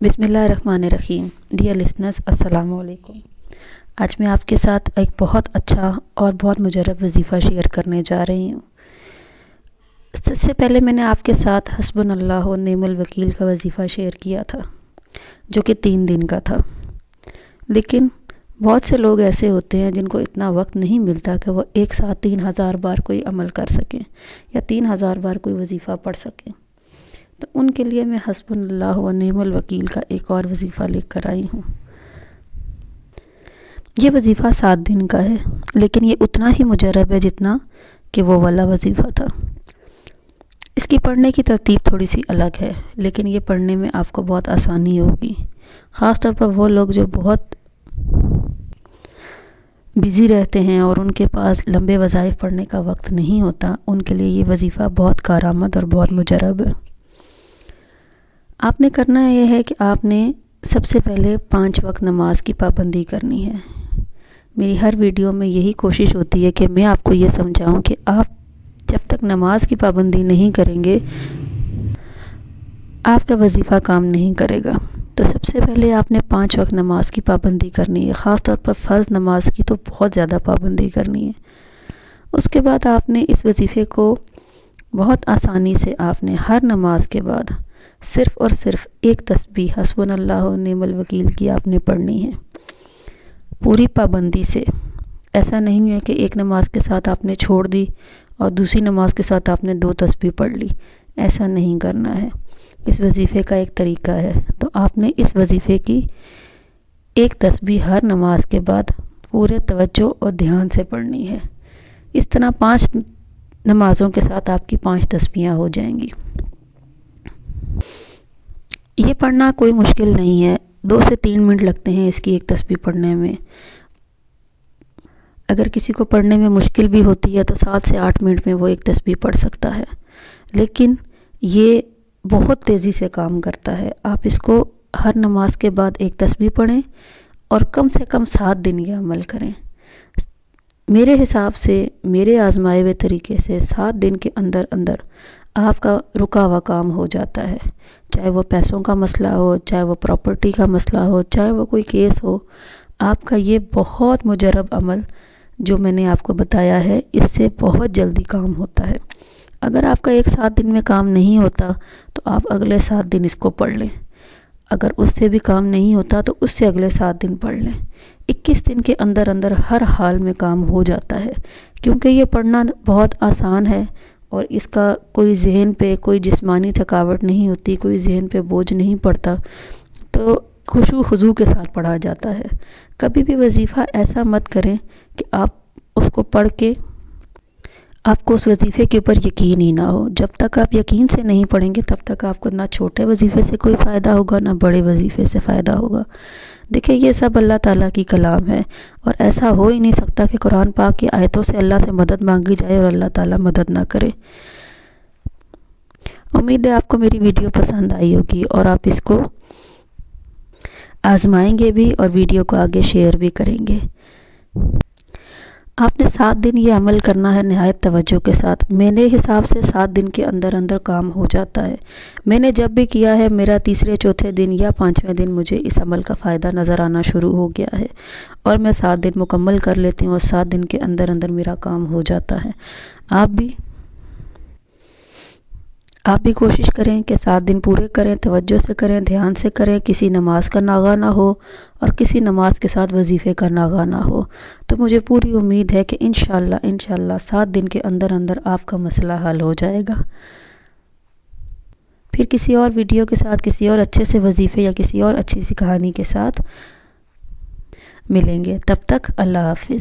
بسم اللہ الرحمن الرحیم۔ ڈیئر لسنرز، السلام علیکم۔ آج میں آپ کے ساتھ ایک بہت اچھا اور بہت مجرب وظیفہ شیئر کرنے جا رہی ہوں۔ اس سے پہلے میں نے آپ کے ساتھ حسبنا اللہ و نعم الوکیل کا وظیفہ شیئر کیا تھا، جو کہ 3 دن کا تھا۔ لیکن بہت سے لوگ ایسے ہوتے ہیں جن کو اتنا وقت نہیں ملتا کہ وہ ایک ساتھ 3000 بار کوئی عمل کر سکیں یا 3000 بار کوئی وظیفہ پڑھ سکیں۔ تو ان کے لیے میں حسبنا اللہ و نعم الوکیل کا ایک اور وظیفہ لے کر آئی ہوں۔ یہ وظیفہ 7 دن کا ہے، لیکن یہ اتنا ہی مجرب ہے جتنا کہ وہ والا وظیفہ تھا۔ اس کی پڑھنے کی ترتیب تھوڑی سی الگ ہے، لیکن یہ پڑھنے میں آپ کو بہت آسانی ہوگی۔ خاص طور پر وہ لوگ جو بہت بزی رہتے ہیں اور ان کے پاس لمبے وظائف پڑھنے کا وقت نہیں ہوتا، ان کے لیے یہ وظیفہ بہت کارآمد اور بہت مجرب ہے۔ آپ نے کرنا یہ ہے کہ آپ نے سب سے پہلے 5 وقت نماز کی پابندی کرنی ہے۔ میری ہر ویڈیو میں یہی کوشش ہوتی ہے کہ میں آپ کو یہ سمجھاؤں کہ آپ جب تک نماز کی پابندی نہیں کریں گے، آپ کا وظیفہ کام نہیں کرے گا۔ تو سب سے پہلے آپ نے 5 وقت نماز کی پابندی کرنی ہے، خاص طور پر فرض نماز کی تو بہت زیادہ پابندی کرنی ہے۔ اس کے بعد آپ نے اس وظیفے کو بہت آسانی سے آپ نے ہر نماز کے بعد صرف اور صرف ایک تسبیح حسبنا اللہ و نعم الوکیل کی آپ نے پڑھنی ہے، پوری پابندی سے۔ ایسا نہیں ہے کہ ایک نماز کے ساتھ آپ نے چھوڑ دی اور دوسری نماز کے ساتھ آپ نے 2 تسبیح پڑھ لی، ایسا نہیں کرنا ہے۔ اس وظیفے کا ایک طریقہ ہے، تو آپ نے اس وظیفے کی ایک تسبیح ہر نماز کے بعد پورے توجہ اور دھیان سے پڑھنی ہے۔ اس طرح 5 نمازوں کے ساتھ آپ کی 5 تسبیحاں ہو جائیں گی۔ یہ پڑھنا کوئی مشکل نہیں ہے، 2 سے 3 منٹ لگتے ہیں اس کی ایک تسبیح پڑھنے میں۔ اگر کسی کو پڑھنے میں مشکل بھی ہوتی ہے تو 7 سے 8 منٹ میں وہ ایک تسبیح پڑھ سکتا ہے، لیکن یہ بہت تیزی سے کام کرتا ہے۔ آپ اس کو ہر نماز کے بعد ایک تسبیح پڑھیں اور کم سے کم 7 دن یہ عمل کریں۔ میرے حساب سے، میرے آزمائے ہوئے طریقے سے 7 دن کے اندر اندر آپ کا رکا ہوا کام ہو جاتا ہے، چاہے وہ پیسوں کا مسئلہ ہو، چاہے وہ پراپرٹی کا مسئلہ ہو، چاہے وہ کوئی کیس ہو۔ آپ کا یہ بہت مجرب عمل جو میں نے آپ کو بتایا ہے، اس سے بہت جلدی کام ہوتا ہے۔ اگر آپ کا ایک 7 دن میں کام نہیں ہوتا تو آپ اگلے 7 دن اس کو پڑھ لیں۔ اگر اس سے بھی کام نہیں ہوتا تو اس سے اگلے 7 دن پڑھ لیں۔ 21 دن کے اندر اندر ہر حال میں کام ہو جاتا ہے، کیونکہ یہ پڑھنا بہت آسان ہے اور اس کا کوئی ذہن پہ کوئی جسمانی تھکاوٹ نہیں ہوتی، کوئی ذہن پہ بوجھ نہیں پڑتا، تو خشوع خضوع کے ساتھ پڑھا جاتا ہے۔ کبھی بھی وظیفہ ایسا مت کریں کہ آپ اس کو پڑھ کے آپ کو اس وظیفے کے اوپر یقین ہی نہ ہو۔ جب تک آپ یقین سے نہیں پڑھیں گے تب تک آپ کو نہ چھوٹے وظیفے سے کوئی فائدہ ہوگا نہ بڑے وظیفے سے فائدہ ہوگا۔ دیکھیں، یہ سب اللہ تعالیٰ کی کلام ہے اور ایسا ہو ہی نہیں سکتا کہ قرآن پاک کی آیتوں سے اللہ سے مدد مانگی جائے اور اللہ تعالیٰ مدد نہ کرے۔ امید ہے آپ کو میری ویڈیو پسند آئی ہوگی اور آپ اس کو آزمائیں گے بھی اور ویڈیو کو آگے شیئر بھی کریں گے۔ آپ نے 7 دن یہ عمل کرنا ہے نہایت توجہ کے ساتھ۔ میرے حساب سے 7 دن کے اندر اندر کام ہو جاتا ہے۔ میں نے جب بھی کیا ہے، میرا تیسرے چوتھے دن یا 5ویں دن مجھے اس عمل کا فائدہ نظر آنا شروع ہو گیا ہے اور میں 7 دن مکمل کر لیتی ہوں اور 7 دن کے اندر اندر میرا کام ہو جاتا ہے۔ آپ بھی کوشش کریں کہ 7 دن پورے کریں، توجہ سے کریں، دھیان سے کریں، کسی نماز کا ناغہ نہ ہو اور کسی نماز کے ساتھ وظیفے کا ناغہ نہ ہو۔ تو مجھے پوری امید ہے کہ انشاءاللہ 7 دن کے اندر اندر آپ کا مسئلہ حل ہو جائے گا۔ پھر کسی اور ویڈیو کے ساتھ، کسی اور اچھے سے وظیفے یا کسی اور اچھی سی کہانی کے ساتھ ملیں گے۔ تب تک اللہ حافظ۔